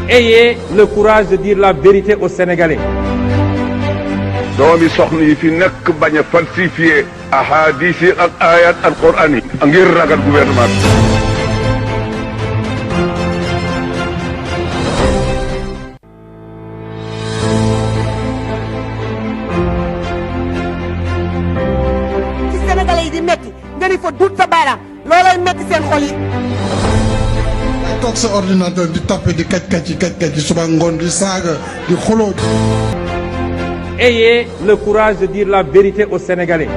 Ayez le courage de dire la vérité aux Sénégalais. doomi soxna yi fi nekk bañ a falsifié ahadis yi ak ayat alquran yi ngir ragal gouvernement bi. ci Sénégalais yi di metti nga ni fa dut sa baaraam loolay metti seen xol yi. toog sa ordinateur di tapé di kaj suba ngoon di saaga di xuloo. Ayez le courage de dire la vérité aux Sénégalais.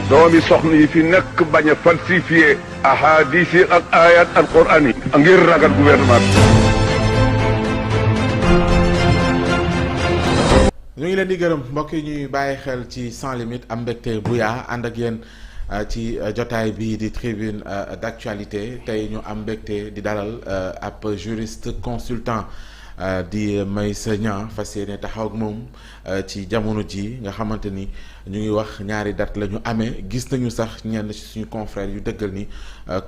doomi soxna yi fi nekk bañ a falsifié ahadis yi ak ayat alquran yi ngir ragal gouvernement bi. ñu ngi leen di gërëm mbokk yi ñuy bàyyi xel ci sans limite am mbégte bu yaa ànd ak yéen ci jotaay bi di tribune d'actualité tey ñu am mbégte di dalal ab juriste consultant di Meissa Niang fas yéene taxaw ak moom ci jamono ji nga xamante ni ñu ngi wax ñaari date la ñu amee gis nañu sax ñenn ci suñu confrères yu dëggal ni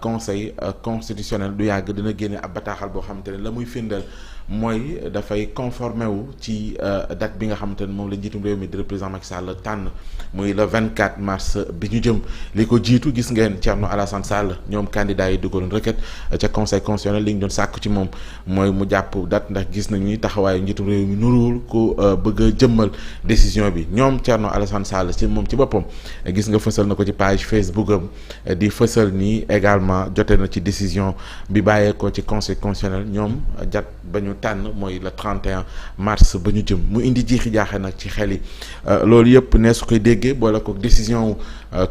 conseil constitutionnel du yàgg dina génne ab bataaxal boo xamante ne la muy firndeel mooy dafay conformé wu ci date bi nga xamante ne moom la njiitum réew mi di président Macky Sall tànn muy le 24 mars bi ñu jëm li ko jiitu gis ngeen Thierno Alassane Sall ñoom candidats yi dugaloon requête ca conseil constitutionnel li ñu doon sàkku ci moom mooy mu jàpp date ndax gis nañu ni taxawaayu njiitum réew mi nuruwul ko bëgg a jëmmal décision bi ñoom Thierno Alassane Sall ci moom ci boppam gis nga fësal na ko ci page Facebook am di fësal ni également jote na ci décision bi bàyyeekoo ci conseil constitutionnel ñoom jat ba ñu tànn mooy le 31 mars ba ñu jëm mu indi jiixi jaaxe nag ci xel yi loolu yëpp ne su koy déggee boole ko décision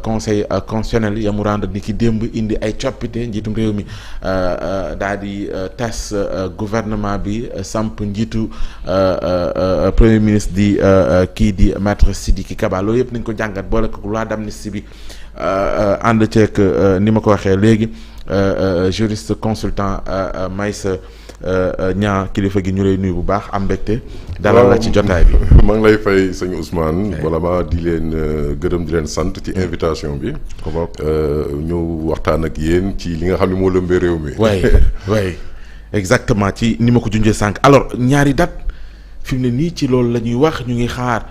conseil constitutionnel ya mu rendre ni ki démb indi ay coppite njiitum réew mi daal di tas gouvernement bi samp njiitu premier ministre di kii di maître Sidiki Kaba loolu yëpp nañ ko jàngat boole ko loi d'amnistie bi ànd ceeg ni ma ko waxee léegi juriste consultant Meissa Niang kilifa gi ñu lay nuyu bu baax am mbégte dalal la ci jotaay bi. maa ngi lay fay sëñ Ousmane. wala ma di leen gërëm di leen sant ci invitation bi. ñu waxtaan ak yéen ci li nga xam ne moo lëmbee réew mi. oui exactement ci ni ma ko junjee sànq alors ñaari date fi mu ne nii ci loolu la ñuy wax ñu ngi xaar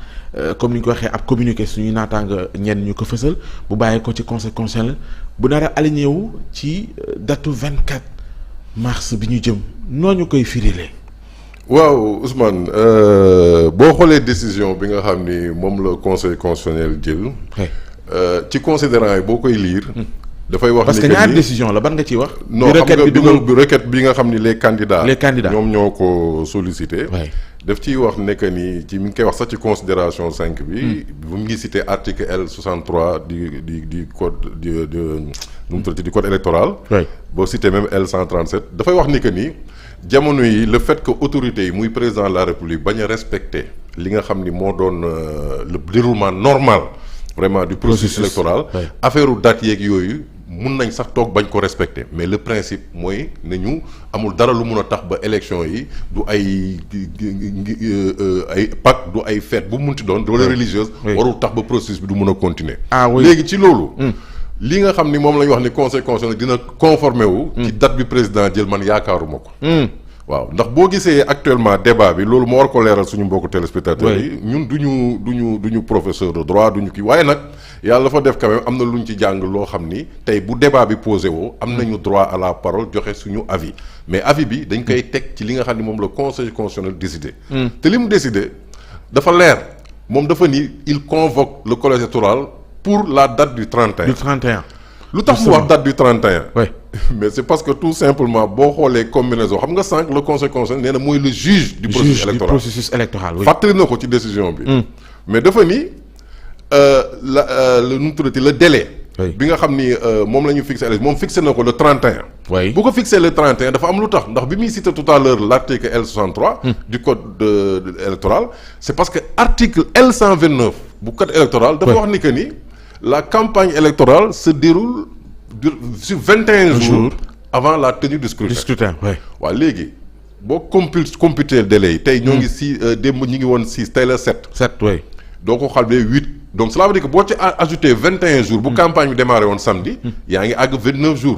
comme ni ñu ko waxee ab communiqué suñuy naataanga ñenn ñu ko fësal bu bàyyee ko ci conseil constitutionnel bu nar a aligné wu ci datu 24 mars bi ñu jëm noo ñu koy firilee. waaw Ousmane boo xoolee décision bi nga xam ni moom la conseil constitutionnel jël. ci considérant yi boo koy lire. dafay wax parce que ñaari décision la ban nga ciy wax. non xam nga bi requête bi nga xam ni les candidats ñoom ñoo ko sollicité. daf ciy wax ne que ni ci mi ngi koy wax sax ci considération 5 bi. bu mu ngi cité article L63 du code nu mu tuddati du code électoral. boo cité même L137 dafay wax ni que ni jamono yi le fait que autorités yi muy président de la république bañ a respecté li nga xam ni moo doon le déroulement normal vraiment du processus électoral. affaire u date yeeg yooyu. mun nañ sax toog bañ ko respecter mais le principe mooy ne ñu amul dara lu mun a tax ba élection yi du ay Pâques du ay fête bu munti doon wala religieuse warul tax ba processus bi du mun a continuer léegi ci loolu li nga xam ni moom la ñu wax ni conseil constitutionnel dina conformer wu ci date bi président jël man yaakaaruma ko waaw ndax boo gisee actuellement débat bi loolu moo war ko leeral suñu mbokku téléspectateurs yi ñun duñu professeur de droit duñu kii waaye nag yàlla dafa def quand même am na lu ñu ci jàng loo xam ni tey bu débat bi posé woo am nañu droit à la parole joxe suñu avis mais avis bi dañ koy teg ci li nga xam ni moom la conseil constitutionnel décidé te li mu décidé dafa leer moom dafa ni il convoque le collège électoral pour la date du 31 lu tax mu wax date du 31 mais c'est parce que tout simplement boo xoolee combinaison xam nga sànq le conseil constitutionnel nee na mooy le juge du processus électoral fàttali na ko ci décision bi mais dafa ni nu mu tuddati le délai bi nga xam ni moom la ñu fixé moom fixé na ko le 31 bu ko fixé le 31 dafa am lu tax ndax bi muy cité tout à l'heure l'article L63 du code électoral c'est parce que article L129 bu code électoral dafa wax ni que ni la campagne électorale se déroule sur 21 jours avant la tenue du scrutin waaw léegi boo computer délai yi tey ñoo ngi si démb ñi ngi woon 6 tey la 7 doo ko xalee 8 donc cela veut dire que boo ci ajouté 21 jours bu campagne bi démarré woon samedi yaa ngi àgg 29 jours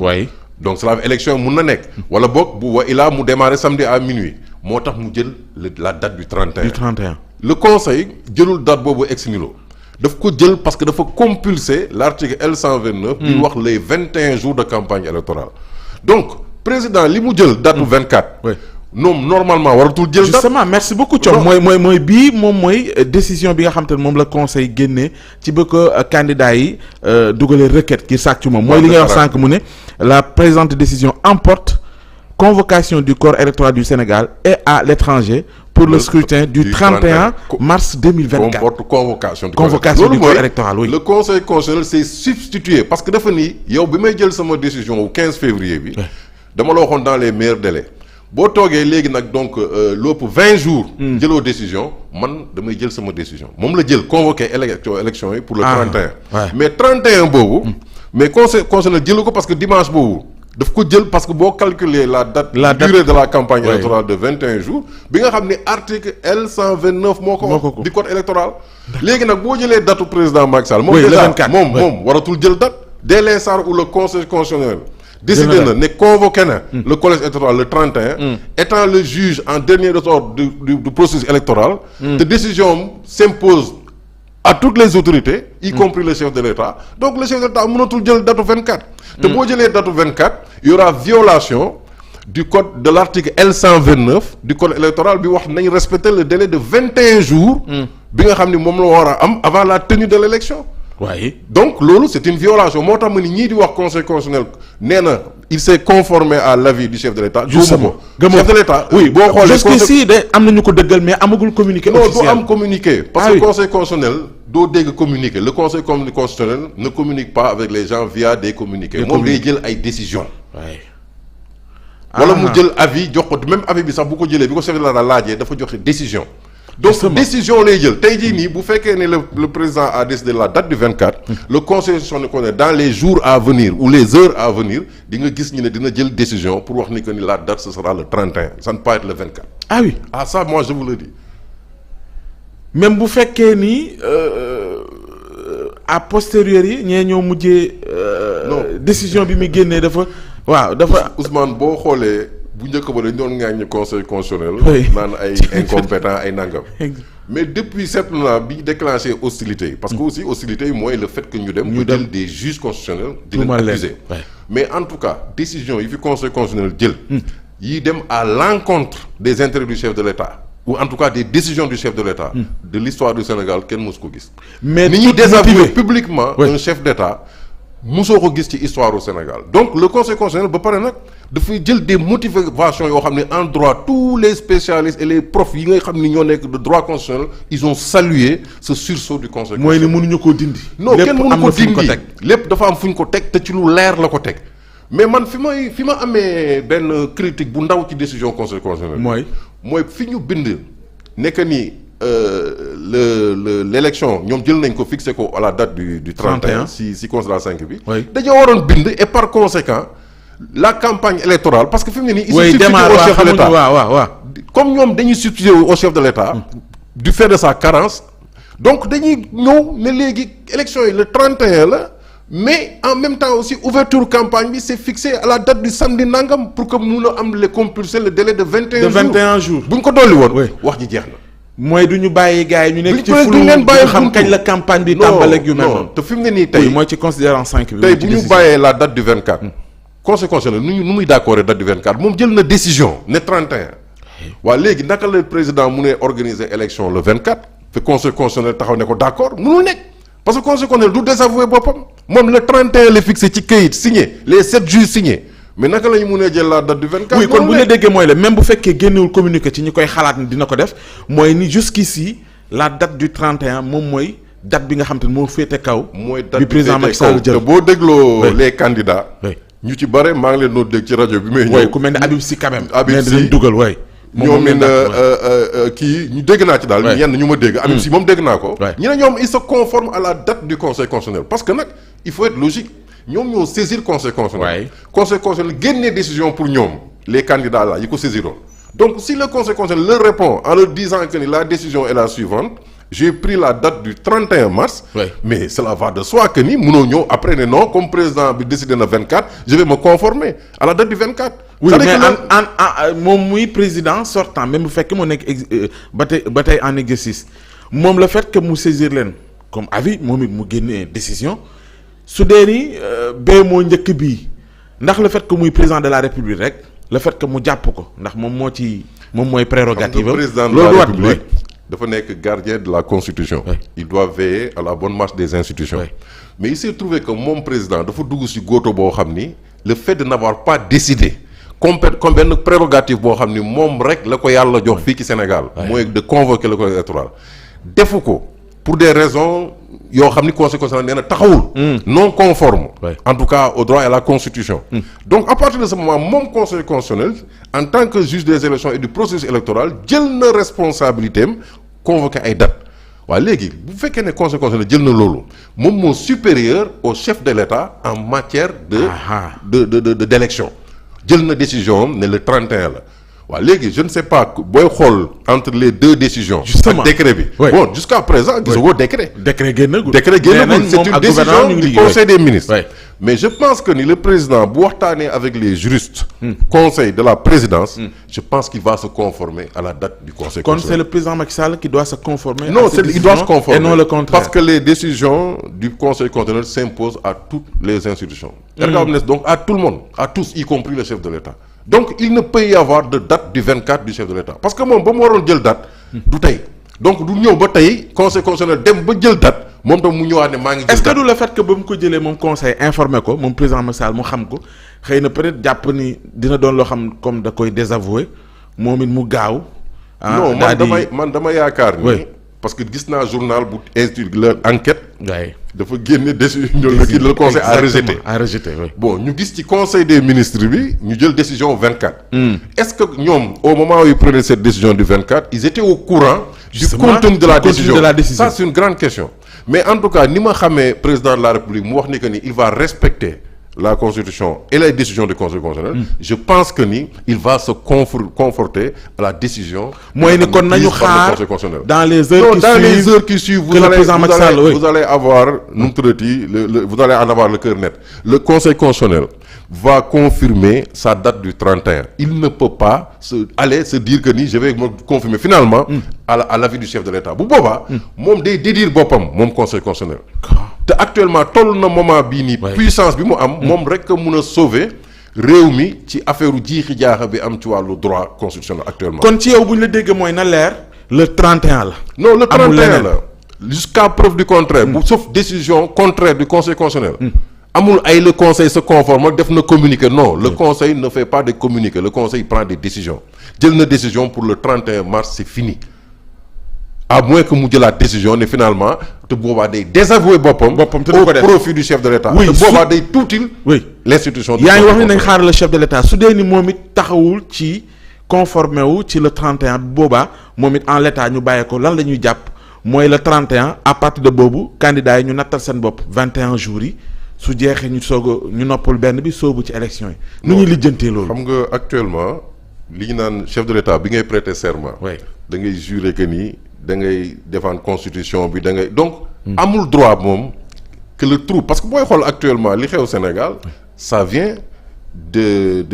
donc cela veut élection mun na nekk. wala boog bu wa ilaa mu démarrer samedi à minuit moo tax mu jël la date du 31. du 31. le conseil jëlul date boobu ex nihilo daf ko jël parce que dafa compulser l'article L129. di wax les 21 jours de campagne électorale. donc président li mu jël date 24. oui non normalement waratul jël date. justement merci beaucoup Thion mooy bii moom mooy décision bi nga xam te ne moom la conseil génnee ci ba ko candidat yi dugalee requête ngir sàkk ci moom. mooy li ngay wax sànq mu ne la présente décision emporte convocation du corps électoral du Sénégal et à l'étranger pour le scrutin du 31 mars 2024. comporte convocation du corps électoral oui. le conseil constitutionnel s'est substitué parce que dafa nii yow bi may jël sama décision au 15 février bi. dama la waxoon dans les meilleurs délais. boo toogee léegi nag donc lépp 20 jours. jëloo décision man damay jël sama décision moom la jël convoqué élection yi pour le 31. mais 31 boobu. mais conseil constitutionnel jëlu ko parce que dimanche boobu. daf ko jël parce que boo calculer la durée de la campagne électorale de 21 jours bi nga xam ne article L129 moo ko du code électoral léegi nag boo jëlee datu président Macky Sall moom déjà moom waratul jël date dès l'instant où le conseil constitutionnel décidé na ne convoqué na le collège électoral le 31 étant le juge en dernier ressort du processus électoral te décision s'impose à toutes les autorités y compris le chef de l'État donc le chef de l'État mënatul jël datu 24 te boo jëlee datu 24 il y aura violation du code de l'article L129 du code électoral bi wax nañ respecter le délai de 21 jours bi nga xam ni moom la war a am avant la tenue de l'élection waaye donc loolu c'est une violation moo tax ma ni ñii di wax conseil constitutionnel nee na il s'est conformé à l'avis du chef de l'État justement chef de l'État oui boo xoolee jusqu'ici de am nañu ko dëggal mais amagul communiqué officiel non du am communiqué parce que conseil constitutionnel doo dégg communiqué le conseil constitutionnel ne communique pas avec les gens via des communiqués moom day jël ay décisions wala mu jël avis jox ko même avis bi sax bu ko jëlee bi ko chef de l'État laajee dafa joxe décision donc décision lay jël tey jii nii bu fekkee ne le président a décidé la date du 24 le conseil constitutionnel dans les jours à venir ou les heures à venir di nga gis ñu ne dina jël décision pour wax ni que ni la date ce sera le 31 ça ne peut pas être le 24 ah oui ça moi je vous le dis même bu fekkee ni a posteriori ñee ñoo mujjee décision bi muy génnee dafa Ousmane boo xoolee bu njëkk ba dañ doon ŋaañ conseil constitutionnel naan ay incompétent ay nangam mais depuis certainement bi déclenché hostilité yi parce que aussi hostilité yi mooy le fait que ñu dem ñu jël des juges constitutionnels di leen accuser mais en tout cas décision yi fi conseil constitutionnel jël yi dem à l'encontre des intérêts du chef de l'État ou en tout cas des décisions du chef de l'État de l'histoire du Sénégal kenn mosu ko gis mais ni ñuy désavouer publiquement un chef d'État musoo ko gis ci histoire au Sénégal donc le conseil constitutionnel ba pare nag dafay jël des motivations yoo xam ne en droit tous les spécialistes et les profs yi nga xam ni ñoo nekk de droit constitutionnel ils ont salué ce sursaut du conseil constitutionnel. mooy ni mënuñu koo dindi. non kenn mënu ko dindi lépp dafa am fu ñu ko teg te ci lu leer la ko teg mais man fi ma amee benn critique bu ndaw ci décision conseil constitutionnel. mooy fi ñu bind nekk ni. l'élection ñoom jël nañ ko fixé ko à la date du 31 si considération 5 bi dañoo waroon bind et par conséquent la campagne électorale parce que fi mu ne nii ils se substituent au chef de l'État waaw comme ñoom dañuy substituer au chef de l'État du fait de sa carence donc dañuy ñëw ne léegi élection yi le 31 la mais en même temps aussi ouverture campagne bi c'est fixé à la date du samedi nangam pour que mun a am le compulser le délai de 21 jours bu ñu ko dolli woon wax ji jeex na mooy du ñu bàyyi gars yi ñu nekk ci flou xam kañ la campagne bi tàmbale ak yu mel noonu te fi mu ne nii tey mooy ci considérant 5 bi tey bu ñu bàyyee la date du 24 conseil constitutionnel nu muy d'accord date du 24 moom jël na décision ne 31 waaw léegi naka la président mu ne organiser élection le 24 te conseil constitutionnel taxaw ne ko d'accord mënul nekk parce que conseil constitutionnel du désavouer boppam moom le 31 la fixé ci këyit signé les 7 juges signés mais naka la ñu mënee jël la date du 24. oui kon bu ñu déggee mooy la même bu fekkee génnewul communiqué ci ñi koy xalaat ni dina ko def mooy ni jusqu'ici la date du 31 moom mooy date bi nga xam te ne moo féete kaw. mooy date bi président Macky Sall jël te boo dégloo les candidats. ñu ci bare maa ngi leen doon dégg ci rajo bi may ñëw. ku mel ne Habib Sy quand même. Habib Sy dinañ dugal waay. ñoom kii ñu dégg naa ci daal. ñenn ñu ma dégg. Habib Sy moom dégg naa ko. ñu ne ñoom ils se conforment à la date du conseil constitutionnel parce que nag il faut être logique. ñoom ñoo saisir conseil constitutionnel. conseil constitutionnel génnee décision pour ñoom les candidats là yi ko saisiroon donc si le conseil constitutionnel leur répond en leur disant que ni la décision est la suivante j'ai pris la date du 31 mars. Oui. Mais cela va de soi que ni mënoo ñëw après ne non comme président bi décidé na 24 je vais me conformer à la date du 24. oui mais moom muy président sortant même bu fekkee mu nekk ba tey en exercice moom le fait que mu saisir leen comme avis moom it mu génnee décision su dee ni bee moo njëkk bii ndax le fait que muy président de la république rek le fait que mu jàpp ko ndax moom mooy prérogative am. président de la république dafa nekk gardien de la constitution. Oui. Il doit veiller à la bonne marche des institutions. Oui. Mais il s'est trouvé que moom président dafa dugg ci góoto boo xam ni le fait de n'avoir pas décidé comme benn prérogative boo xam ni moom rek la ko yàlla jox fii ci Sénégal. mooy de convoquer le collège électoral. defu ko pour des raisons yoo xam ni conseil constitutionnel nee na taxawul. non conforme. en tout cas au droit et à la constitution. donc à partir de ce moment moom conseil constitutionnel en tant que juge des élections et du processus électoral jël na responsabilité am convoquer ay date waaw léegi bu fekkee ne conseil constitutionnel jël na loolu moom moo supérieur au chef de l'État en matière d'élection jël na décision am ne le 31 la. waaw léegi je ne sais pas booy xool entre les deux décisions. justement ak décret bi. Oui. Bon jusqu'à présent gisagoo décret. décret génnagul c'est une décision du conseil des ministres. Oui. mais je pense que ni le président bu waxtaanee avec les juristes. conseil de la présidence. je pense qu'il va se conformer à la date du conseil. kon c'est le président Macky Sall qui doit se conformer. non il doit se conformer et non le contraire. parce que les décisions du conseil constitutionnel s'imposent à toutes les institutions. donc à tout le monde à tous y compris le chef de l'État. donc il ne peut y avoir de date du 24 du chef de l'État parce que moom ba mu waroon jël date. du tey donc du ñëw ba tey conseil constitutionnel dem ba jël date moom tam mu ñëwaat ne maa ngi jël date. est-ce que du le fait que ba mu ko jëlee moom conseil informé ko moom président Macky Sall mu xam ko xëy na peut-être jàpp ni dina doon loo xam comme da koy désavouer moom it mu gaaw. non man dama yaakaar ni. oui. parce que gis naa journal bu institut leur enquête. waaye dafa génne décision le conseil a rejeté. Oui. bon ñu gis ci conseil des ministres bi ñu jël décision 24. est-ce que ñoom au moment où ils prenaient cette décision du 24 ils étaient au courant. justement du contenu de la décision ça c'est une grande question. mais en tout cas ni ma xamee président de la République mu wax ni que ni il va respecter la constitution et les décisions du conseil constitutionnel. je pense que ni il va se conforter à la décision. mooy ni kon nañu xaar dans les heures qui suivent vous allez avoir nu mu tuddati vous allez en avoir le cœur net. le conseil constitutionnel va confirmer sa date du 31. il ne peut pas se dire que ni je vais me confirmer finalement. à l'avis du chef de l'État bu boobaa. moom day dédire boppam moom conseil constitutionnel. te actuellement toll na moment bii nii. puissance bi mu am. moom rek a mun a sauver réew mi ci affaire jiixi jaaxa bi am ci wàllu droit constitutionnel actuellement. kon ci yow bu ñu la déggee mooy na leer le 31 la. non le 31 la jusqu'à preuve du contraire. sauf décision contraire du conseil constitutionnel. amul ay le conseil se conforme def na communiqué non le conseil ne fait pas de communiqué le conseil prend des décisions jël na décision pour le 31 mars c'est fini. à moins que mu jëlaat décision ne finalement te boobaa day désavouer boppam au profit du chef de l'État. oui te boobaa day tuutil. oui l'institution. yaa ngi wax ni nañ xaar le chef de l'État su dee ni moom it taxawul ci conformé wu ci le 31 boobaa moom it en l'état ñu bàyyee ko lan la ñuy jàpp mooy le 31 à partir de boobu candidats yi ñu nattal seen bopp 21 jours yi su jeexee ñu ñu noppal benn bi soobu ci élection yi. nu ñuy lijjantee loolu. xam nga actuellement li ñu naan chef de l'État bi ngay prêter serment. da ngay jurer que ni. da ngay défendre constitution bi da ngay donc. amul droit moom que le trou parce que booy xool actuellement li xew Sénégal ça vient de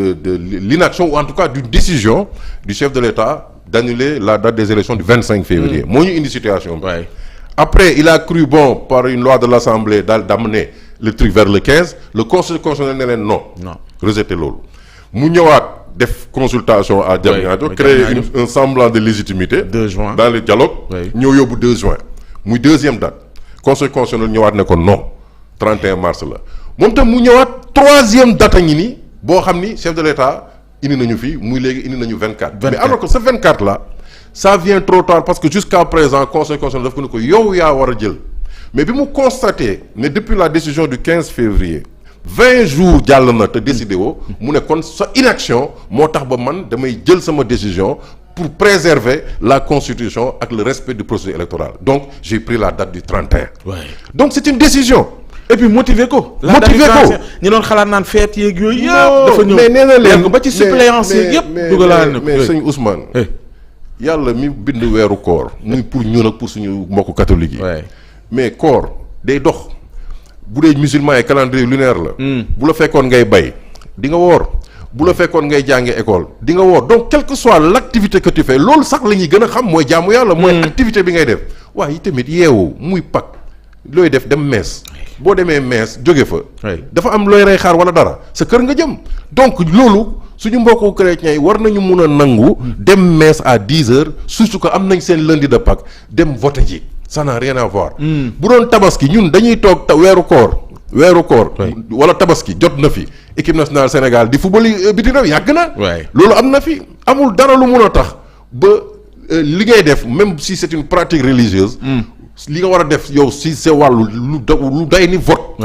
l'inaction ou en tout cas d'une décision du chef de l'État d'annuler la date des élections du 25 février. moo ñu indi situation bi. après il a cru bon par une loi de l'Assemblée d'amener le truc vers le 15 le conseil constitutionnel ne leen non. rejeté loolu mu ñëwaat. def consultation à Diamniadio créer un semblant de légitimité 2 juin dans le dialogue ñëw yóbbu 2 juin muy deuxième date conseil constitutionnel ñëwaat ne ko non 31 mars la moom tam mu ñëwaat troisième date a ngi nii boo xam ni chef de l'État indi nañu fii muy léegi indi nañu 24 mais alors que ce 24 là ça vient trop tard parce que jusqu'à présent conseil constitutionnel daf ko ne ko yow yaa war a jël mais bi mu constaté ne depuis la décision du 15 février 20 jours jàll na te décidé woo mu ne kon sa inaction moo tax ba man damay jël sama décision pour préserver la constitution ak le respect du processus électoral donc j'ai pris la date du 31. donc c'est une décision. et puis motiver ko. ñu doon xalaat naan fête yeeg yooyu yëpp. dafa ñëw mais nee na leen ba ci suppléance yeeg yëpp. mais sëñ Ousmane. yàlla mi bind weeru koor muy pour ñun ak pour suñu mbokku catholique yi. mais koor day dox bu dee musulman yi calendrier lunaire la. bu la fekkoon ngay bay di nga woor bu la fekkoon ngay jànge école di nga woor donc quelle que soit l' activité que tu fais loolu sax la ñuy gën a xam mooy jaamu yàlla. mooy activité bi ngay def. waaye yi tamit yeewu muy pak looy def dem mees boo demee mees jóge fa. dafa am looy rey xaar wala dara sa kër nga jëm donc loolu. suñu mbokku chrétiens yi war nañu mun a nangu dem messe à 10 heures surtout que am nañ seen lundi de Pâques dem voter ji ça n'a rien à voir. bu doon tabaski ñun dañuy toog weeru koor wala tabaski jot na fi équipe nationale Sénégal di football biti réew yàgg na. loolu am na fi amul dara lu mun a tax ba li ngay def même si c'est une pratique religieuse. li nga war a def yow si sa wàllu lu day ni vote.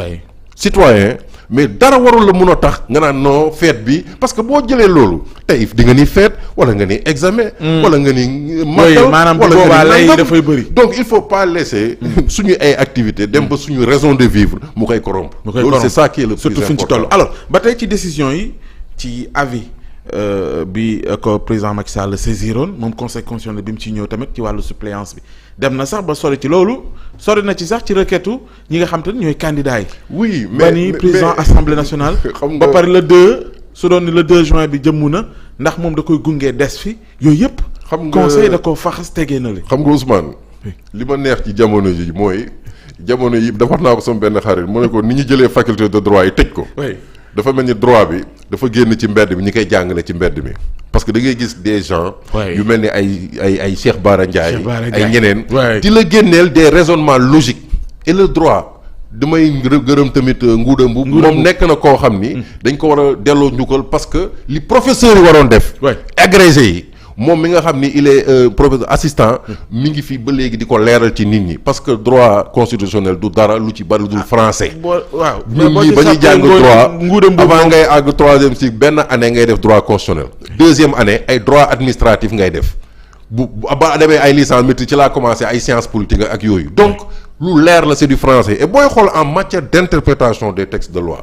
citoyen. mais dara warul la mun a tax nga naan non fête bi parce que boo jëlee loolu tey di nga ni fête wala nga ni examen. wala nga ni magal maanaam bu boobaa lay dafay bëri. donc il faut pas laisser suñu ay activités dem ba suñu raison de vivre mu koy corrompre. loolu c'est ça qui est le plus important surtout fi ñu ci toll alors ba tey ci décision yi ci avis bi ko président Macky Sall saisiroon moom conseil constitutionnel bi mu ci ñëw tamit ci wàllu suppléance bi dem na sax ba sori ci loolu sori na ci sax ci requête ñi nga xam te ne ñooy candidats yi. oui mais ni président assemblée nationale. ba pare le 2 su doon ni le 2 juin bi jëmmu na ndax moom da koy gunge des fi yooyu yëpp. xam nga conseil da koo faxas tegee na li. xam nga Ousmane. li ma neex ci jamono ji mooy jamono yi dafa wax naa ko sama benn xarit mu ne ko ni ñu jëlee faculté de droit yi tëj ko. dafa mel ni droit bi dafa génn ci mbedd mi ñi koy jàngale ci mbedd mi parce que da ngay gis des gens. yu mel ni ay Cheikh Bara Ndiaye. ay ñeneen. di la génneel des raisonnements logiques. et le droit damay gërëm tamit Ngouda Mboup moom nekk na koo xam ni. dañ ko war a delloo njukkal parce que li professeurs yi waroon def. agrégé yi. moom mi nga xam ni il est professeur assistant mi ngi fi ba léegi di ko leeral ci nit ñi parce que droit constitutionnel du dara lu ci bari dul français. waaw ñun ñii ba ñuy jàng droit avant ngay àgg troisième cycle benn année ngay def droit constitutionnel. deuxième année ay droit administratif ngay def bu ba demee ay licence maîtrise ci laa commencé ay sciences politiques ak yooyu donc lu leer la c'est du français et booy xool en matière d'interprétation des textes de loi.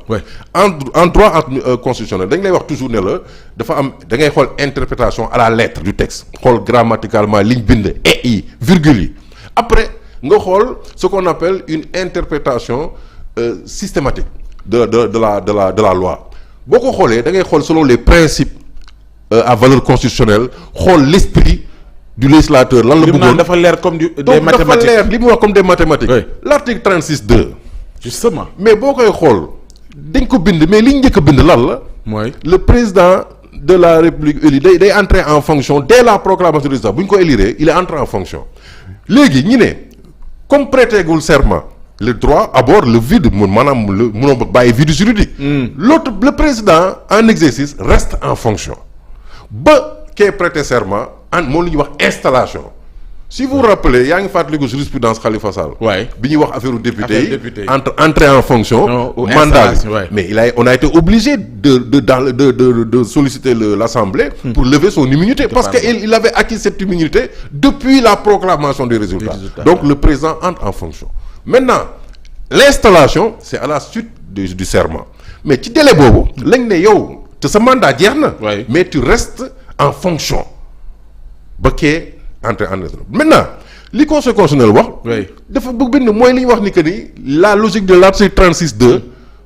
en droit constitutionnel dañ lay wax toujours ne la dafa am da ngay xool interprétation à la lettre du texte xool grammaticalement liñ bind et yi virgule yi après nga xool ce qu'on appelle une interprétation systématique de la loi boo ko xoolee da ngay xool selon les principes à valeur constitutionnelle xool l'esprit du législateur lan la bëggoon dafa leer comme des mathématiques dafa leer li mu wax comme des mathématiques. l'article 36.2. justement mais boo koy xool dañ ko bind mais li ñu njëkk a bind lan la. mooy le président de la république élu day entrer en fonction dès la proclamation du résultat bu ñu ko élire il est entré en fonction léegi ñi ne comme prêtégul serment le droit aborde le vide maanaam munoo bàyyi vide juridique. l'autre le président en exercice reste en fonction ba kee prêter serment moom la ñuy wax installation si vous vous rappelez yaa ngi fàttaliku jurisprudence Khalifa Sall. bi ñuy wax affaire député yi entre entrer en fonction. mandat mais on a été obligé de solliciter l'Assemblée. pour lever son immunité parce que il avait acquis cette immunité depuis la proclamation des résultats. Donc le président entre en fonction. Maintenant l'installation c'est à la suite du serment mais ci délai boobu lañ ne yow te sa mandat jeex na. mais tu restes en fonction. ba kee entre en maintenant li conseil constitutionnel wax. dafa bëgg bind mooy li ñu wax ni que ni la logique de l'article 36.2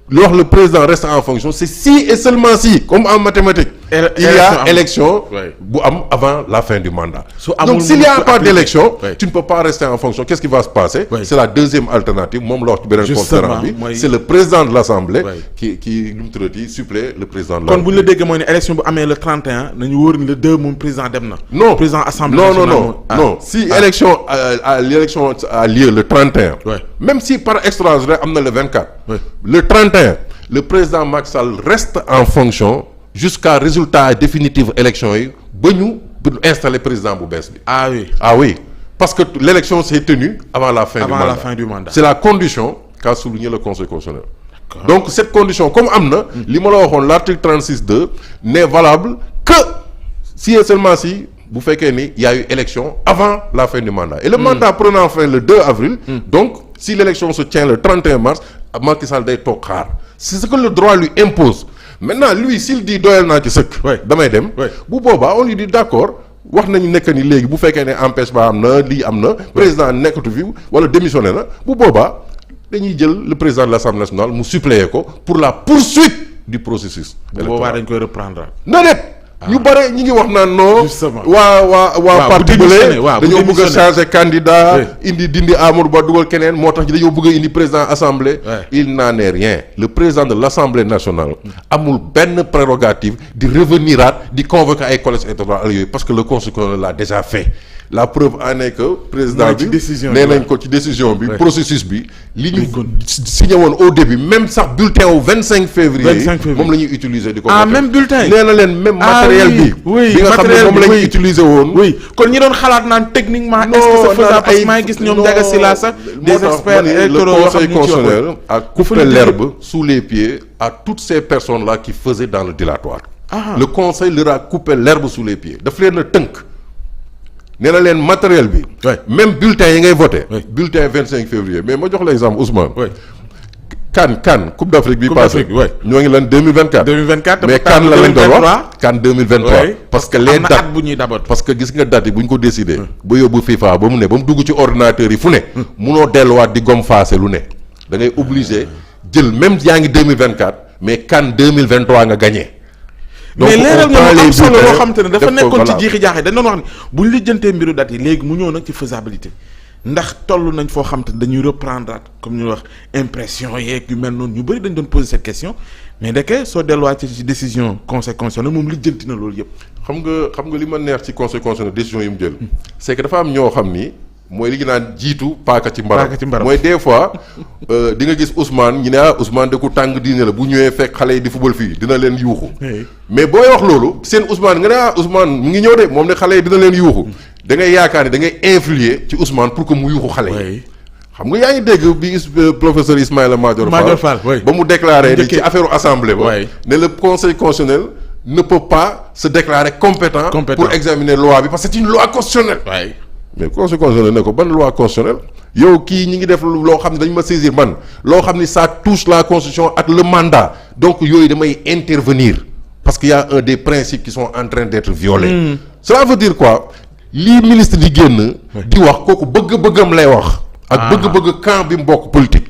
li wax le président reste en fonction c'est si et seulement si comme en mathématiques. il y a élection bu am avant la fin du mandat. donc s'il y a pas d'élection tu ne peux pas rester en fonction qu'est-ce qui va se passer. c'est la deuxième alternative moom la wax ci beneen conférence bi c'est le président de l'Assemblée. qui lu mu tuddati supplée le président de la. kon bu ñu la déggee mooy ne élection bu amee le 31 nañu wóor ni le 2 moom président dem na. non président assemblée non si l'élection a lieu le 31. même si par extraordinaire am na le 24. le 31 le président Macky Sall reste en fonction. jusqu'à résultat définitif élection yi ba ñu installer président bu bees bi. ah oui parce que l'élection s'est tenue avant la fin du mandat. C'est la condition qu'a souligné le conseil constitutionnel. Donc cette condition comme am na. li ma la waxoon l'article 36.2 n'est valable que si et seulement si bu fekkee ni y a eu élection avant la fin du mandat. Et le mandat prenant fin le 2 avril. Donc si l'élection se tient le 31 mars Macky Sall day toog xaar. C'est ce que le droit lui impose. Maintenant lui s'il dit doyal naa ci sëkk. damay dem. bu boobaa on lui dit d'accord wax nañu nekk ni léegi bu fekkee ne empêchement am na lii am na président nekkatu fi wala démissionné na bu boobaa dañuy jël le président de l'Assemblée nationale mu suppléer ko pour la poursuite du processus bu boobaa dañ koy reprendre na det ñu bare ñi ngi wax naan non waa parti bële dañoo bëgg a changer candidat indi dindi Amadou Ba dugal keneen moo tax dañoo bëgg a indi président assemblée il n'en est rien le président de l'Assemblée nationale amul benn prérogative di reveniraat di convoquer ay collèges électoraux yooyu parce que le constitutionnel l'a déjà fait la preuve en est que président bi nee nañ ko ci décision bi processus bi li ñu signé woon au début même sax bulletin au 25 février moom la ñuy utiliser di ko même bulletin nee na leen même matériel bi nga xam ne moom la ñuy utiliser woon kon ñi doon xalaat naan techniquement est-ce que c'est faisable parce que maa ngi gis ñoom Ndiaga Sylla sax des experts électoraux yoo xam le conseil constitutionnel a coupé l'herbe sous les pieds à toutes ces personnes là qui faisaient dans le dilatoire le conseil leur a coupé l'herbe sous les pieds daf leen a tënk nee na leen matériel bi même bulletin yi ngay voté bulletin 25 février mais ma jox la exemple Ousmane CAN Coupe d'Afrique bi passé ñoo ngi lan 2024 mais CAN la lañ doon wax CAN 2023 parce que les dates bu ñuy d'abord parce que gis nga date yi bu ñu ko décidé ba yóbbu FIFA ba mu ne ba mu dugg ci ordinateur yi fu ne munoo delluwaat di gom faase lu ne da ngay obligé jël même yaa ngi 2024 mais CAN 2023 nga gagné donc mais leeral nga mu am solo loo xam te ne dafa nekkoon ci jiixi jaaxe dañ doon wax ni bu ñu lijjantee mbiru date yi léegi mu ñëw nag ci faisabilité ndax toll nañ foo xam te ne dañuy reprendre comme ñu wax impression yeeg yu mel noonu ñu bëri dañ doon poser cette question mais ndeke soo delluwaat ci décision conseil constitutionnel moom lijjanti na loolu yëpp. xam nga li ma neex ci conseil constitutionnel décision yi mu jël. c'est que dafa am ñoo xam ni mooy li ñu naan jiitu paaka ci mbaram mooy des fois di nga gis Ousmane ñu ne Ousmane de ku tàng diine la bu ñëwee fekk xale yi di football fii dina leen yuuxu mais booy wax loolu seen Ousmane nga ne Ousmane mu ngi ñëw de moom ne xale yi dina leen yuuxu da ngay yaakaar ne da ngay influer ci Ousmane pour que mu yuuxu xale yi xam nga yaa ngi dégg bi professeur Ismaïla Madior Fall ba mu déclaré ni ci affaire assemblée ba ne le conseil constitutionnel ne peut pas se déclarer compétent pour examiner loi bi parce que c'est une loi constitutionnelle mais conseil constitutionnel ne ko ban loi constitutionnelle yow kii ñi ngi def loo xam ne dañu ma saisir man loo xam ni ça touche la constitution ak le mandat donc yooyu damay intervenir parce qu'il y a un des principes qui sont en train d'être violés cela veut dire quoi lii ministre di génn di wax kooku bëgg-bëggam lay wax ak bëgg-bëgg camp bi mu bokk politique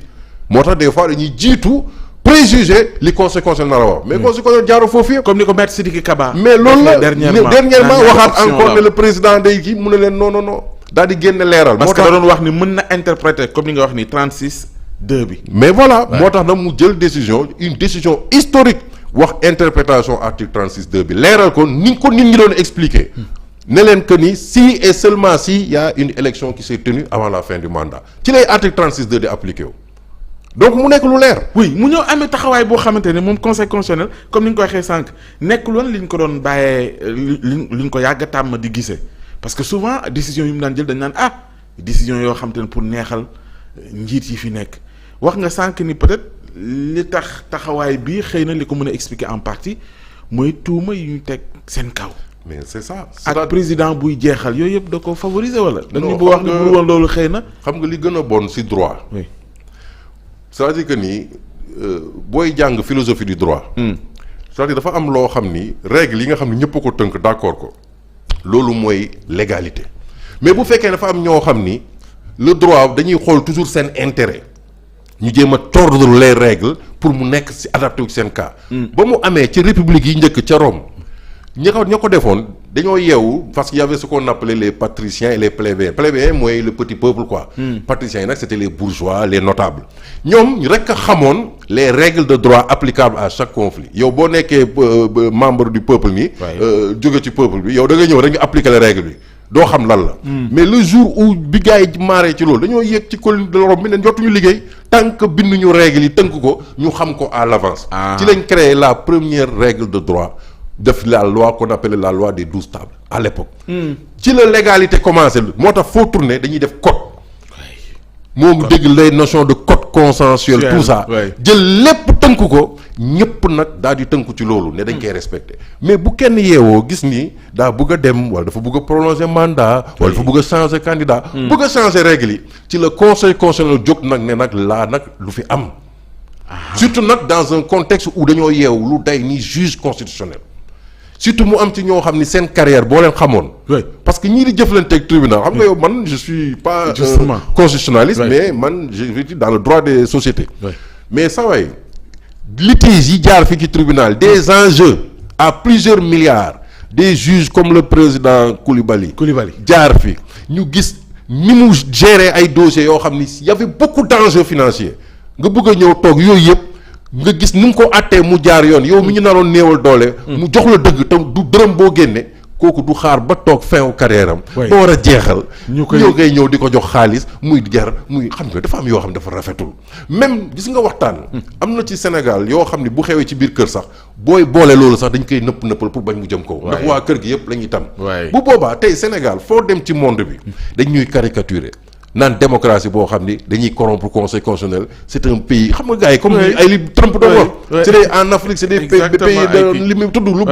moo tax des fois dañuy jiitu préjuger li conseil constitutionnel la wax mais conseil constitutionnel jaaroo foofu yëpp comme ni ko maître Sidiki Kaba mais loolu la dernièrement waxaat encore ne le président day kii mu ne leen non daal di génne leeral. parce que da doon wax ni mën na interpréter comme ni nga wax ni 36-2 bi. mais voilà moo tax nag mu jël décision une décision historique wax interprétation article 36-2 bi leeral ko ni ko nit ñi doon expliquer. ne leen que ni si et seulement si y a une élection qui s'est tenue avant la fin du mandat ci lay article 36-2 di appliqué wu. donc mu nekk lu leer. oui mu ñëw amee taxawaay boo xamante ne moom conseil constitutionnel comme ni nga ko waxee sànq nekkul woon li ñu ko doon bàyyee li ñu ko yàgg a tàmm di gisee. parce que souvent décision yi mu daan jël dañ naan décision yoo xam te ne pour neexal njiit yi fi nekk wax nga sànq ni peut-être li tax taxawaay bi xëy na li ko mën a expliquer en partie mooy tuuma yi ñu teg seen kaw. mais c'est ça. ak président buy jeexal yooyu yëpp da ko favoriser wala. dañu bu wax ni bu woon loolu xëy na. xam nga li gën a bon ci droit. oui c'est-à-dire que ni booy jàng philosophie du droit. c'est-à-dire dafa am loo xam ni règle yi nga xam ni ñëpp ko tënk d'accord ko. loolu mooy légalité mais bu fekkee dafa am ñoo xam ni le droit dañuy xool toujours seen intérêt ñu jéem a tordre les règles pour mu nekk ci adapté wu seen cas. ba mu amee ci république yi njëkk ca Rome ña ko defoon dañoo yeewu parce qu'il y avait ce qu'on appelait les patriciens et les plébéiens plébéiens mooy le petit peuple quoi. patriciens yi nag c'était les bourgeois les notables ñoom rek a xamoon les règles de droit applicables à chaque conflit yow boo nekkee membre du peuple nii. jóge ci peuple bi yow da nga ñëw rek nga appliquer les règles bi doo xam lan la. mais le jour où bi gars yi maaree ci loolu dañoo yéeg ci colline de Rome bi ne jotuñu liggéey tant que binduñu règles yi tënk ko ñu xam ko à l'avance. ci lañ créé la première règle de droit. def la loi qu'on appelle la loi des 12 tables à l'époque ci la légalité commencé moo tax foo tourner dañuy def code moo ngi dégg les notions de code consensuel tout ça jël lépp tënk ko ñëpp nag daal di tënku ci loolu ne dañ koy respecter mais bu kenn yeewoo gis ni daa bëgg a dem wala dafa bëgg a prolonger mandat wala dafa bëgg a changer candidat bëgg a changer règle yi ci le conseil constitutionnel jóg nag ne nag laa nag lu fi am surtout nag dans un contexte où dañoo yeewu lu day ni juge constitutionnel surtout mu am ci ñoo xam ni seen carrière boo leen xamoon. parce que ñii di jëflanteeg tribunal xam nga yow man je suis pas constitutionnaliste mais man je suis dans le droit des sociétés. mais saa waay litige yi jaar fii ci tribunal des enjeux à plusieurs milliards des juges comme le président Coulibaly jaar fi ñu gis ni mu gérer ay dossiers yoo xam ni y avait beaucoup d'enjeux financiers nga bëgg a ñëw toog yooyu yëpp nga gis ni mu ko àttee mu jaar yoon yow mi ñu naroon néewal doole. mu jox la dëgg te du dërëm boo génne kooku du xaar ba toog fin wu carrière am. ba war a jeexal. ñoo koy ñëw di ko jox xaalis muy jar muy xam nga dafa am yoo xam dafa rafetul même gis nga waxtaan. am na ci Sénégal yoo xam ne bu xewee ci biir kër sax booy boole loolu sax dañ koy nëppal pour bañ mu jëm kaw. ndax waa kër gi yëpp la ñuy tam. bu boobaa tey Sénégal foo dem ci monde bi dañ ñuy caricaturer. naan démocratie boo xam ni dañuy corrompre conseil constitutionnel c'est un pays xam nga gars yi comme ay li Trump doon wax c'est des en Afrique c'est des pays de li muy tudd lu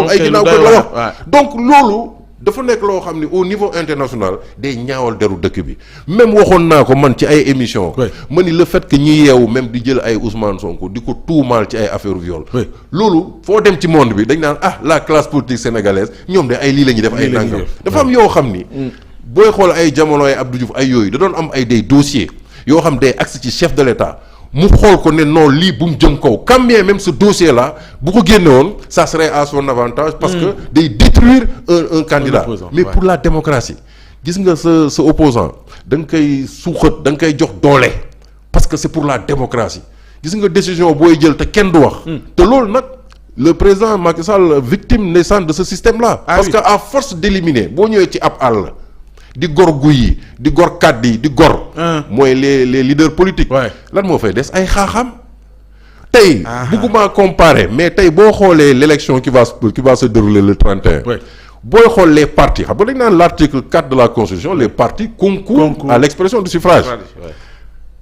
ay ginnaaw ko la wax donc loolu dafa nekk loo xam ni au niveau international day ñaawal deru dëkk bi même waxoon naa ko man ci ay émission ma ni le fait que ñuy yeewu même di jël ay Ousmane Sonko di ko tuumaal ci ay affaire viol loolu foo dem ci monde bi dañ naan la classe politique sénégalaise ñoom de ay lii la ñuy def ay nangam dafa am yoo xam ni booy xool ay jamono ay Abdou Diouf ay yooyu da doon am ay des dossiers yoo xam day agsi ci chef de l'État mu xool ko ne non lii bu mu jëm kaw quand bien même ce dossier là bu ko génne woon ça serait à son avantage parce que day détruire un candidat mais pour la démocratie gis nga sa opposant da nga koy suuxat da nga koy jox doole parce que c'est pour la démocratie gis nga décision booy jël te kenn du wax te loolu nag le président Macky Sall victime naissante de ce système là parce que à force d'éliminer boo ñëwee ci ab àll di gor guy yi di gor kàdd yi di gor mooy les leaders politiques lan moo fay des ay xaaxam tey bëgguma comparer mais tey boo xoolee l'élection qui va se dérouler le 31 booy xool les partis xam nga dañ naan l'article 4 de la constitution les partis concourent à l'expression du suffrage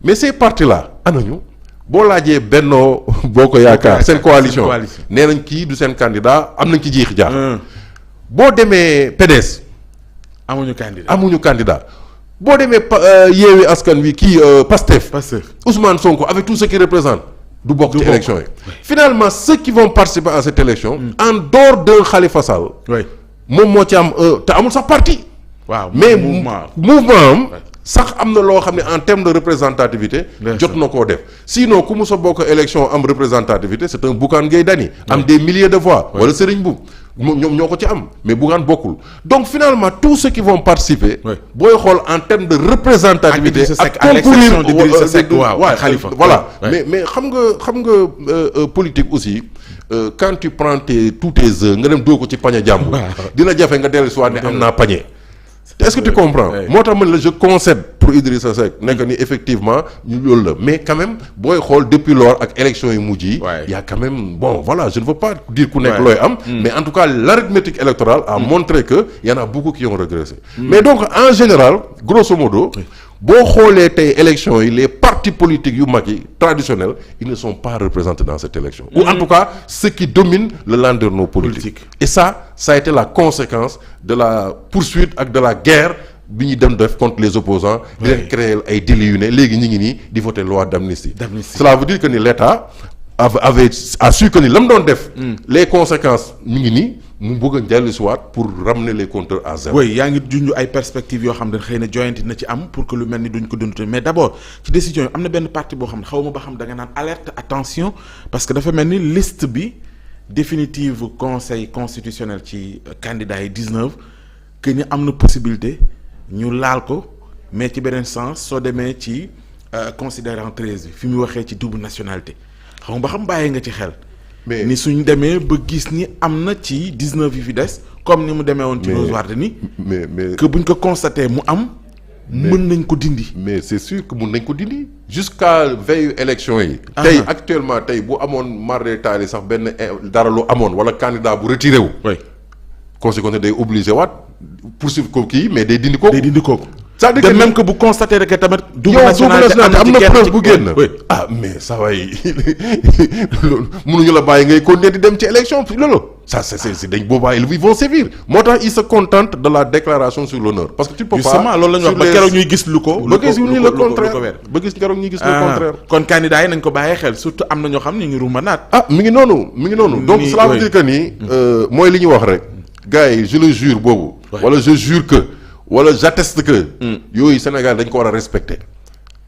mais ces partis là anañu boo laajee Benno Bokk Yaakaar seen coalition nee nañ kii du seen candidat am nañ ci jiix jaax boo demee PDS amuñu candidat boo demee Yewwi Askan Wi kii Pastef Ousmane Sonko avec tout ce qu'il représente du bokk ci élection yi finalement ceux qui vont participer à cette élection en dehors de Khalifa Sall moom moo ci am te amul sax parti mais mouvement am sax am na loo xam ne en termes de représentativité jot na koo def sinon ku mu sa bokk élection am représentativité c'est un Bougane Gueye Dany am des milliers de voix wala Serigne Mboup ñoom ñoo ko ci am mais Bougane bokkul donc finalement tous ceux qui vont participer booy xool en termes de représentativité ak concourir Khalifa voilà mais xam nga politique aussi quand tu prends tous tes œufs nga dem doo ko ci pañe jàmbur dina jafe nga dellu si waat ne am naa pañe est-ce que tu comprends moo tax man la je concède pour Idrissa Seck nekk ni effectivement ñu loolu la mais quand même booy xool depuis lors ak élection yu mujj yi y a quand même bon voilà je ne veux pas dire ku nekk looy am mais en tout cas l'arithmétique électorale a montré que y en a beaucoup qui ont régressé mais donc en général grosso modo boo xoolee tey élection yi les partis politiques yu mag yi traditionnels ils ne sont pas représentés dans cette élection ou en tout cas ceux qui dominent le landerneau politique et ça a été la conséquence de la poursuite ak de la guerre bi ñu dem def contre les opposants di leen créer ay délits yu ne léegi ñu ngi nii di voter loi d'amnistie cela veut dire que ni l'État a su que ni la mu doon def les conséquences ñu ngi nii mu bëgg a dellu si waat pour ramener les compteurs à zéro. oui yaa ngi junj ay perspectives yoo xam ne xëy na joyanti na ci am pour que lu mel ni duñ ko dund mais d'abord ci décision yi am na benn parti boo xam ne xaw ma ba xam da nga naan alerte attention parce que dafa mel ni liste bi définitive conseil constitutionnel ci candidats yi 19 que ni am na possibilité ñu laal ko mais ci beneen sens soo demee ci considérant 13 bi fi mu waxee ci double nationalité xaw ma ba xam bàyyi nga ci xel. mais ni suñ demee ba gis ni am na ci 19 yi fi des comme ni mu demee woon ci Rose Wardini mais que buñ ko constaté mu am mën nañ ko dindi mais c'est sûr que mën nañ ko dindi jusqu'à veille élection yi tey actuellement tey bu amoon marre taali sax benn dara lu amoon wala candidat bu retiré wu conséquence day obligé waat poursuivre ko kii mais day dindi kooku c'est-à-dire que même que bu constaté rek tamit double nationalité am na preuve bu génn mais ça way mënuñu la bàyyi ngay continuer di dem ci élection loolu ça c'est dañ boobaa ils vont sévir moo tax ils se contentent de la déclaration sur l'honneur parce que tu peux pas justement loolu la ñu wax ba keroog ñuy gis lu ko ba gis ñu le contraire ba gis keroog ñuy gis le contraire kon candidat yi nañ ko bàyyee xel surtout am na ñoo xam ne ñu ngi rumanaat mi ngi noonu donc cela veut dire que nii mooy li ñu wax rek gars yi je le jure boobu wala je jure que wala j'atteste que yooyu Sénégal dañ ko war a respecter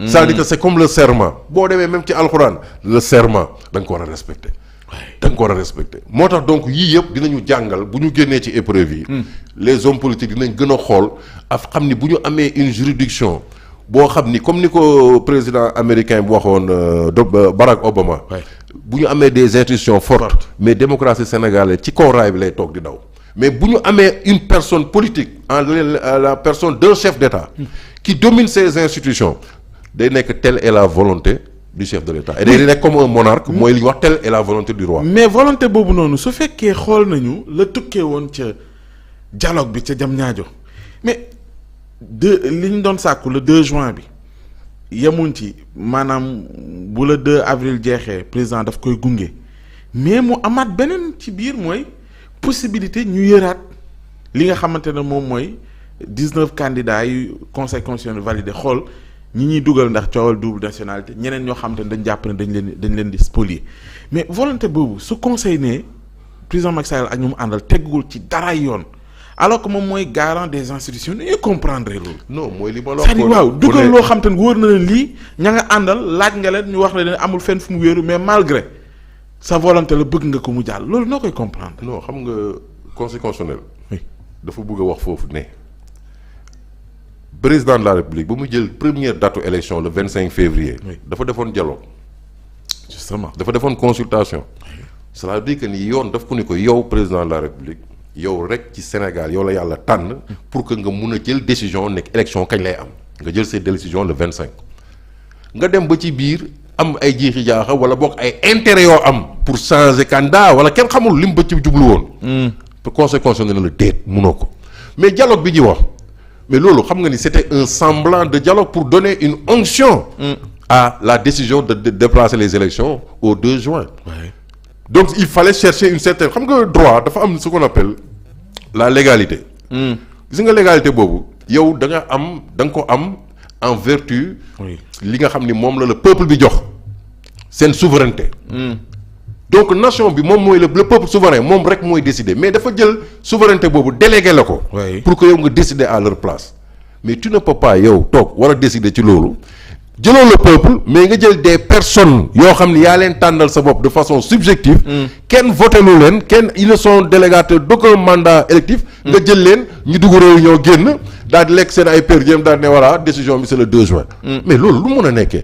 c'est-à-dire que c'est comme le serment boo demee même ci alxuraan le serment da nga ko war a respecter da nga ko war a respecter moo tax donc yii yëpp dinañu jàngal bu ñu génnee ci épreuve yi les hommes politiques dinañ gën a xool af xam ni bu ñu amee une juridiction boo xam ni comme ni ko président américain bu waxoon Barack Obama bu ñu amee des institutions fortes mais démocratie sénégalaise ci kaw raay bi lay toog di daw mais bu ñu amee une personne politique en la personne d'un chef d'État qui domine ces institutions day nekk telle est la volonté du chef de l'État et day nekk comme un monarque mooy li ñuy wax telle est la volonté du roi. mais volonté boobu noonu su fekkee xool nañu la tukkee woon ca dialogue bi ca Diamniadio mais li ñu doon sàkku le 2 juin bi yemuñ ci maanaam bu le 2 avril jeexee président daf koy gunge mais mu amaat beneen ci biir mooy possibilité ñu yëraat li nga xamante ne moom mooy 19 candidats yu conseil constitutionnel validé xool. ñi ñuy dugal ndax coowal double nationalité ñeneen ñoo xam te ne dañ jàpp ne dañ leen di spolier mais volonté boobu su conseil ne président Macky Sall ak ñu mu àndal teggul ci dara yoon alors que moom mooy garant des institutions ni ñuy comprendre loolu. non mooy li ma la c'est-à-dire waaw dugal loo xam te ne wóor na leen lii ña nga àndal laaj nga leen ñu wax la ne amul fenn fu mu wéeru mais malgré sa volonté la bëgg nga ko mu jàll loolu noo koy comprendre. non xam nga conseil constitutionnel. dafa bëgg a wax foofu ne. président de la république ba mu jël première date élection le 25 février. dafa defoon dialogue. justement dafa defoon consultation. cela veut dire que ni yoon daf ko ni ko yow président de la république yow rek ci Sénégal yow la yàlla tànn pour que nga mun a jël décision nekk élection kañ lay am nga jël ces décisions le 25. nga dem ba ci biir am ay jiixi jaaxa wala boog ay intérêt yoo am pour changer candidat wala kenn xamul lim ba ci jublu woon. pour conseil constitutionnel la déet munoo ko mais dialogue bi ñuy wax. mais loolu xam nga ni c'était un semblant de dialogue pour donner une onction à la décision de déplacer les élections au 2 juin. Donc il fallait chercher une certaine xam nga droit dafa am ce qu'on appelle la légalité. gis nga légalité boobu yow da nga ko am en vertu. li nga xam ni moom la le peuple bi jox seen souveraineté. donc nation bi moom mooy le peuple souverain moom rek mooy décider mais dafa jël souveraineté boobu délégué la ko. pour que yow nga décider à leur place. mais tu ne peux pas yow toog war a décider ci loolu jëloo le peuple mais nga jël des personnes yoo xam ne yaa leen tànnal sa bopp de façon subjective. kenn voté lu leen kenn ils ne sont délégataires d'aucun mandat électif. nga jël leen ñu dugg réunion génn daal di lekk seen ay per diem daal di ne voilà décision bi c'est le 2 juin. mais loolu lu mun a nekkee.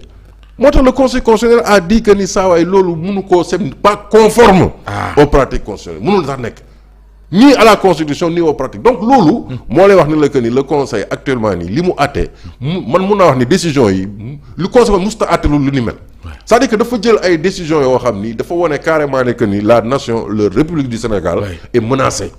moo tax le conseil constitutionnel a dit que ni saa waay loolu mënu koo c'est pas conforme aux pratiques constitutionnelles mënul sax nekk ni à la constitution ni aux pratiques donc loolu moo lay wax ni la que ni le conseil actuellement nii li mu àtte man mun naa wax ni décision yi lu conseil musta àtte lu ni mel c'est-à-dire que dafa jël ay décisions yoo xam ni dafa wone carrément ne que ni la nation la république du Sénégal est menacée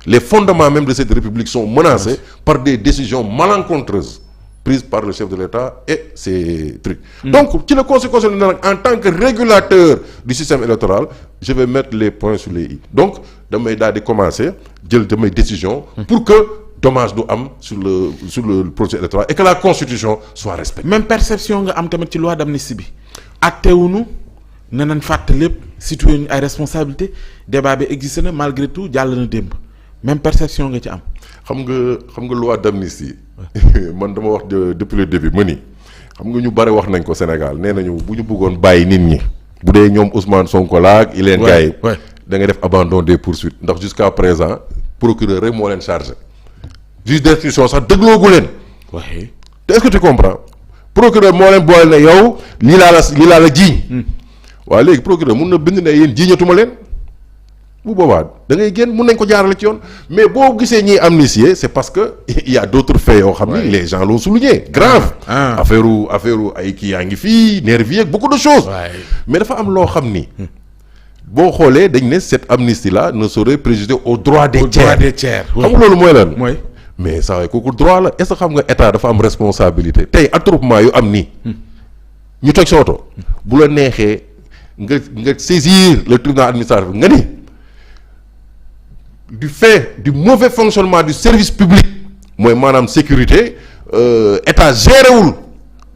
les fondements même de cette république sont menacés par des décisions malencontreuses prise par le chef de l'État et ses trucs. Donc ci la conseil constitutionnel en tant que régulateur du système électoral je vais mettre les points sur les i donc damay daal di commencer jël damay décision pour que dommage du am sur le processus électoral et que la constitution soit respectée. même perception nga am tamit ci loi d'amnistie bi attewuñu ne nañ fàtte lépp situé ñu ay responsabilités débat bi existé na malgré tout jàll na démb même perception nga ci am. xam nga loi d'amnistie man dama wax depuis le début ma ni xam nga ñu bari wax nañ ko Sénégal nee nañu bu ñu bëggoon bàyyi nit ñi bu dee ñoom Ousmane Sonko laak i leen gars yi da nga def abandon des poursuites ndax jusqu'à présent procureur rek moo leen chargé juge d'instruction sax dégloogu leen te est-ce que tu comprends procureur moo leen boole ne yow lii laa la jiiñ waaye léegi procureur mun na bind ne yéen jiiñatuma leen bu boobaa da ngay génn mun nañ ko jaarale ci yoon mais boo gisee ñiy amnistier c'est parce que il y a d'autres faits yoo xam ni les gens l'ont souligné grave affaire ay kii yaa ngi fii nervi ak beaucoup de choses mais dafa am loo xam ni boo xoolee dañ ne cette amnistie là ne saurait préjuger au droit des tiers xam nga loolu mooy lan mais saa waay kooku droit la est-ce que xam nga état dafa am responsabilité tey attroupement yu am nii ñu toj sa oto bu la neexee nga saisir le tribunal administratif nga ni du fait du mauvais fonctionnement du service public mooy maanaam sécurité état gérewul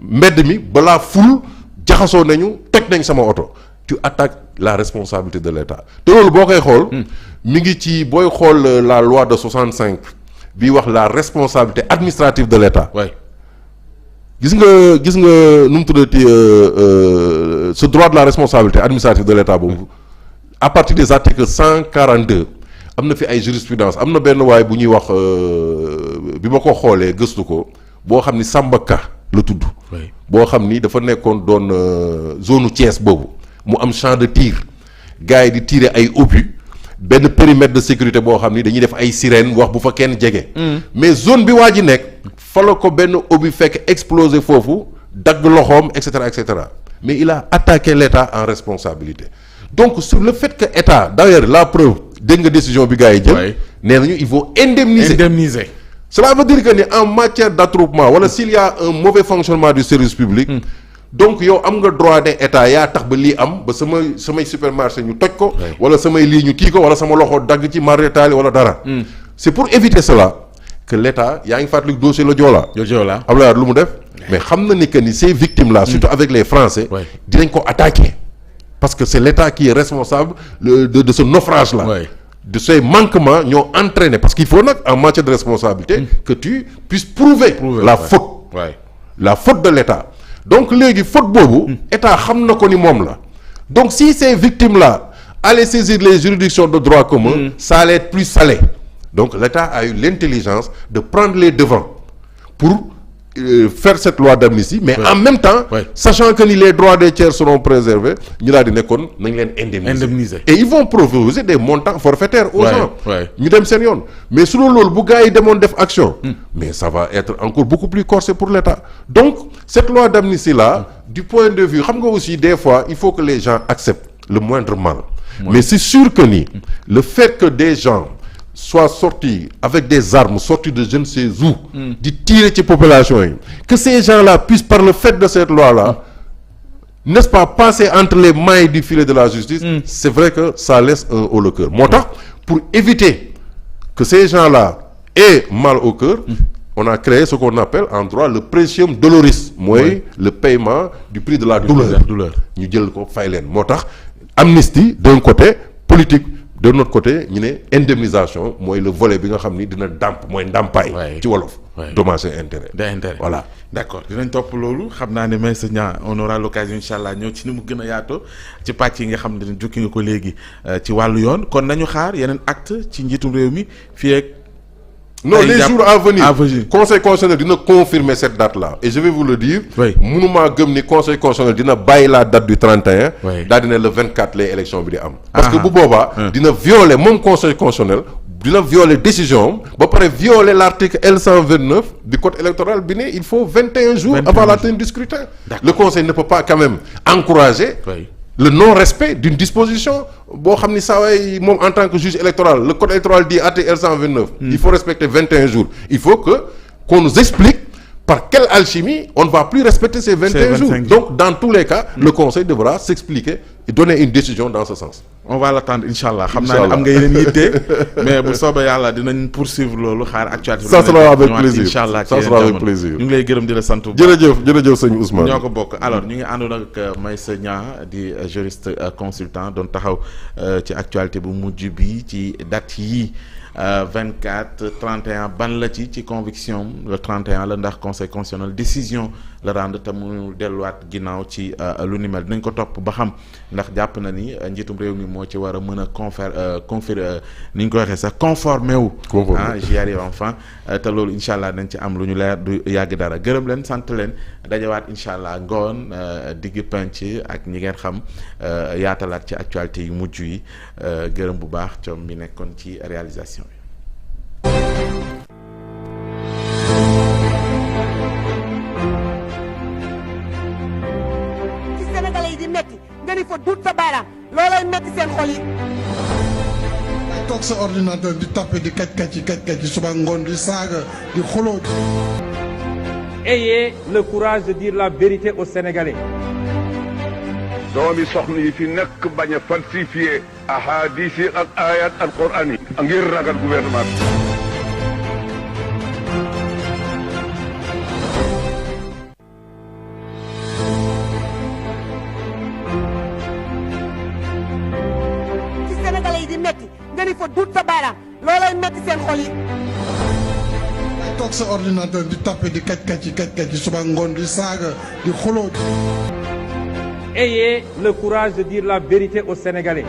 mbedd mi balaa ful jaxasoo nañu toj nañ sama oto tu attaques la responsabilité de l'état te loolu boo koy xool mi ngi ci booy xool la loi de 65 bi wax la responsabilité administrative de l'état gis nga nu mu tuddati ce droit de la responsabilité administrative de l'état boobu à partir des articles 142 am na fi ay jurisprudence am na benn waay bu ñuy wax bi ma ko xoolee gëstu ko boo xam ni Samba Ka la tudd boo xam ni dafa nekkoon doon zone Thiès boobu mu am champ de tir gars yi di tirer ay obus benn périmètre de sécurité boo xam ni dañuy def ay sirène wax bu fa kenn jege mais zone bi waa ji nekk fa la ko benn obus fekk explosé foofu dagg loxoom et cetera mais il a attaqué l'État en responsabilité donc sur le fait que État d'ailleurs la preuve dégg nga décision bi gars yi jël nee nañu il faut indemniser cela veut dire que ni en matière d'attroupement wala s'il y a un mauvais fonctionnement du service public donc yow am nga droit ne État yaa tax ba lii am ba samay supermarché ñu toj ko wala samay lii ñu kii ko wala sama loxo dagg ci marché taali wala dara c'est pour éviter cela que l'État yaa ngi fàttali dossier la Joola Abdoulaye lu mu def mais xam na ni que ni ces victimes là surtout avec les Français dinañ ko attaquer parce que c'est l'État qui est responsable de ce naufrage là de ces manquements ñoo entraîné parce qu'il faut nag en matière de responsabilité que tu puisses prouver la faute de l'État donc léegi faute boobu État xam na ko ni moom la donc si ces victimes là allaient saisir les juridictions de droit commun ça allait être plus salé donc l'État a eu l'intelligence de prendre les devants pour faire cette loi d'amnistie mais en même temps sachant que ni les droits des tiers seront préservés ñu daal di nekkoon nañ leen indemniser et ils vont proposer des montants forfaitaires aux gens ñu dem seen yoon mais su loolu bu gars yi demoon def action mais ça va être encore beaucoup plus corsé pour l'État donc cette loi d'amnistie là du point de vue xam nga aussi des fois il faut que les gens acceptent le moindre mal mais c'est sûr que ni le fait que des gens soient sortis avec des armes sortis de je ne sais où di tirer ci population yi que ces gens-là puissent par le fait de cette loi-là n'est-ce pas passer entre les mailles du filet de la justice c'est vrai que ça laisse un haut le cœur moo tax pour éviter que ces gens-là aient mal au cœur on a créé ce qu'on appelle en droit le praecium doloris mooy le paiement du prix de la douleur ñu jël ko fay leen moo tax amnistie d'un côté politique de notre côté ñu ne indemnisation mooy le volet bi nga xam ni dina dàmp mooy ndàmpaay ci wolof dommages et intérêts voilà d'accord dinañ topp loolu xam naa ne Meissa Niang on aura l'occasion incha allah ñëw ci ni mu gën a yaatoo ci pàcc yi nga xam ne jukki nga ko léegi ci wàllu yoon kon nañu xaar yeneen acte ci njiitum réew mi fii ak non les jours à venir conseil constitutionnel dina confirmer cette date là et je vais vous le dire mënumaa gëm ni conseil constitutionnel dina bàyyi la date du 31 daal dina le 24 les élections bi di am parce que bu boobaa dina violer moom conseil constitutionnel dina violer décision ba pare violer l'article L129 du code électoral bi ne il faut 21 jours avant la tenue du scrutin le conseil ne peut pas quand même encourager le non-respect d'une disposition boo xam ni saa waay moom en tant que juge électoral le code électoral dit article L129 il faut respecter 21 jours il faut qu'on nous explique par quelle alchimie on ne va plus respecter ces 21 jours donc dans tous les cas le conseil devra s'expliquer et donner une décision dans ce sens on va l'attendre inchallah xam naa ne am nga yeneen yitte mais bu soobee yàlla dinañ poursuivre loolu xaar actualité ça sera avec plaisir inchallah ça sera avec plaisir ñu ngi lay gërëm di la sant bu jërëjëf sëñ Ousmane ñoo ko bokk alors ñu ngi àndoon ak Meissa Niang di juriste consultant doon taxaw ci actualité bu mujj bi ci date yi 24 31 ban la ci conviction le 31 la ndax conseil constitutionnel décision la rendre te mu delluwaat ginnaaw ci lu ni mel dinañ ko topp ba xam ndax jàpp na ni njiitum réew mi moo ci war a mën a conférer ni ñu ko waxee sax conformé wu j'y arrive enfin te loolu incha allah dañ ci am lu ñu leer du yàgg dara gërëm leen sant leen dajawaat incha allah ngoon digg penc ak ñi ngeen xam yaatalaat ci actualité yu mujj yi gërëm bu baax coom mi nekkoon ci réalisation bi. ci Sénégalais yi di metti nga ni fa dut sa baaraam loolooy metti seen xol yi. ay toog sa ordinateur di tapé di kaj suba ngoon di saaga di xuloo. Ayez le courage de dire la vérité aux Sénégalais. doomi soxna yi fi nekk bañ a falsifié ahadis yi ak ayat alquran yi ngir ragal gouvernement bi. ci Sénégalais yi di metti nga ni fa dut sa baaraam loolay metti seen xol yi. ay toog sa ordinateur di tapé di kaj suba ngoon di saaga di xuloo. Ayez le courage de dire la vérité aux Sénégalais.